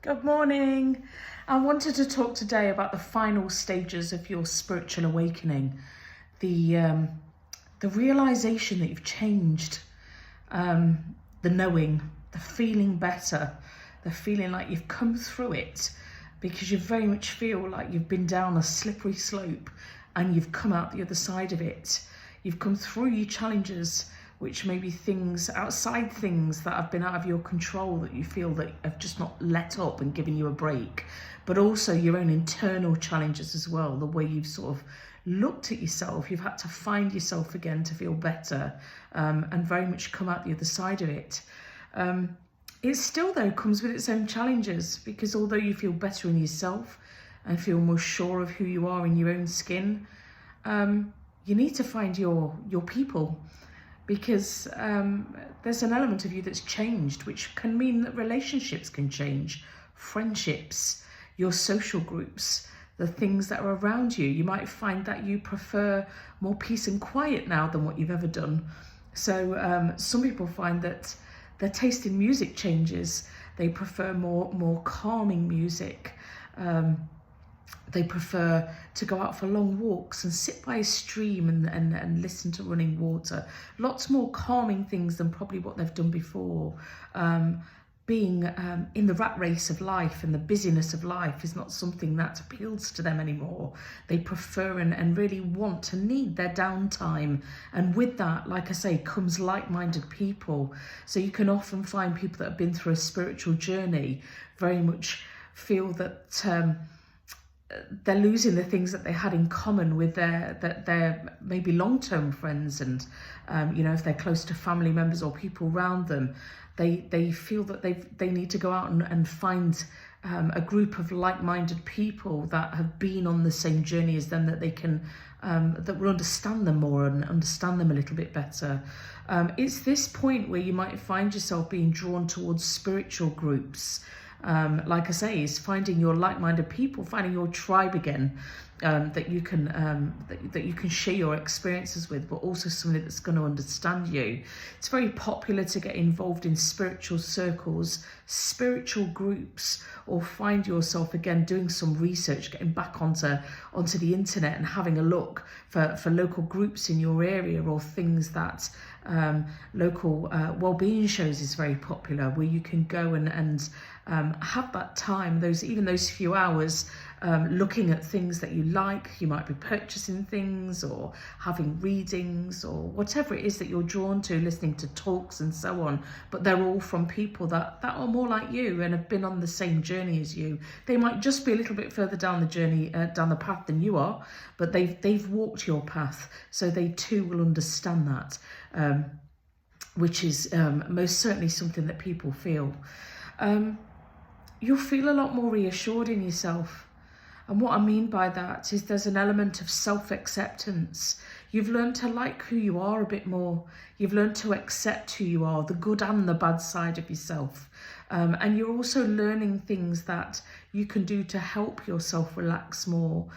Good morning. I wanted to talk today about the final stages of your spiritual awakening, the the realization that you've changed, the knowing, the feeling better, the feeling like you've come through it, because you very much feel like you've been down a slippery slope and you've come out the other side of it. You've come through your challenges, which may be things outside, things that have been out of your control that you feel that have just not let up and given you a break, but also your own internal challenges as well, the way you've sort of looked at yourself. You've had to find yourself again to feel better, and very much come out the other side of it. It still, though, comes with its own challenges, because although you feel better in yourself and feel more sure of who you are in your own skin, you need to find your people, because there's an element of you that's changed, which can mean that relationships can change, friendships, your social groups, the things that are around you. You might find that you prefer more peace and quiet now than what you've ever done. So some people find that their taste in music changes. They prefer more calming music. They prefer to go out for long walks and sit by a stream and listen to running water. Lots more calming things than probably what they've done before. Being in the rat race of life and the busyness of life is not something that appeals to them anymore. They prefer and really want to need their downtime. And with that, like I say, comes like-minded people. So you can often find people that have been through a spiritual journey very much feel that they're losing the things that they had in common with their maybe long-term friends, and if they're close to family members or people around them, they feel that they need to go out and find a group of like-minded people that have been on the same journey as them, that they can that will understand them more and understand them a little bit better. It's this point where you might find yourself being drawn towards spiritual groups. Like I say, is finding your like-minded people, finding your tribe again, that you can that you can share your experiences with, but also somebody that's going to understand you. It's very popular to get involved in spiritual circles, spiritual groups, or find yourself again doing some research, getting back onto the internet and having a look for local groups in your area, or things that local well-being shows is very popular, where you can go and have that time, those few hours, looking at things that you like. You might be purchasing things or having readings or whatever it is that you're drawn to, listening to talks and so on. But they're all from people that are more like you and have been on the same journey as you. They might just be a little bit further down the journey, down the path than you are, but they've walked your path, so they too will understand that, which is most certainly something that people feel. You'll feel a lot more reassured in yourself. And what I mean by that is there's an element of self-acceptance. You've learned to like who you are a bit more. You've learned to accept who you are, the good and the bad side of yourself. And you're also learning things that you can do to help yourself relax more.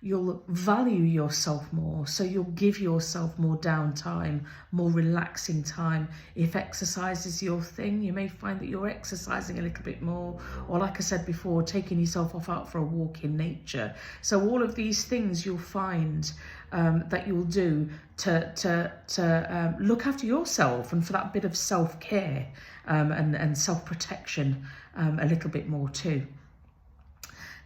You'll value yourself more, so you'll give yourself more downtime, more relaxing time. If exercise is your thing, you may find that you're exercising a little bit more, or like I said before, taking yourself out for a walk in nature. So all of these things you'll find that you'll do to look after yourself, and for that bit of self-care and self-protection a little bit more too.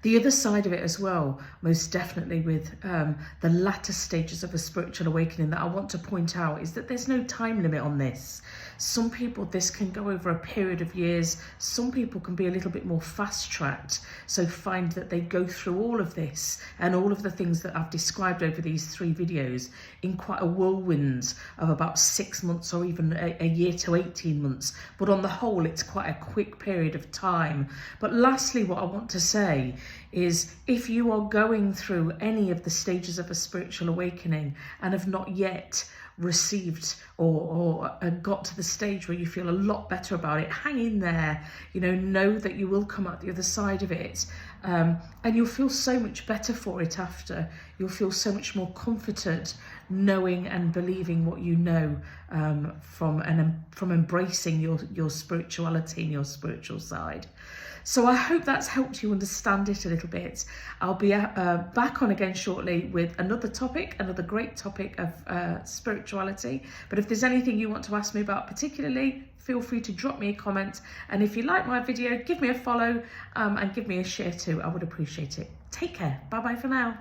The other side of it as well, most definitely with the latter stages of a spiritual awakening, that I want to point out is that there's no time limit on this. Some people, this can go over a period of years. Some people can be a little bit more fast-tracked, so find that they go through all of this and all of the things that I've described over these 3 videos in quite a whirlwind of about 6 months or even a year to 18 months. But on the whole, it's quite a quick period of time. But lastly, what I want to say is, if you are going through any of the stages of a spiritual awakening and have not yet received or got to the stage where you feel a lot better about it, hang in there. Know that you will come out the other side of it, and you'll feel so much better for it after. You'll feel so much more comforted knowing and believing what you know, from embracing your spirituality and your spiritual side. So I hope that's helped you understand it a little bit. I'll be back on again shortly with another topic, another great topic of spirituality. But if there's anything you want to ask me about particularly, feel free to drop me a comment. And if you like my video, give me a follow and give me a share too. I would appreciate it. Take care. Bye bye for now.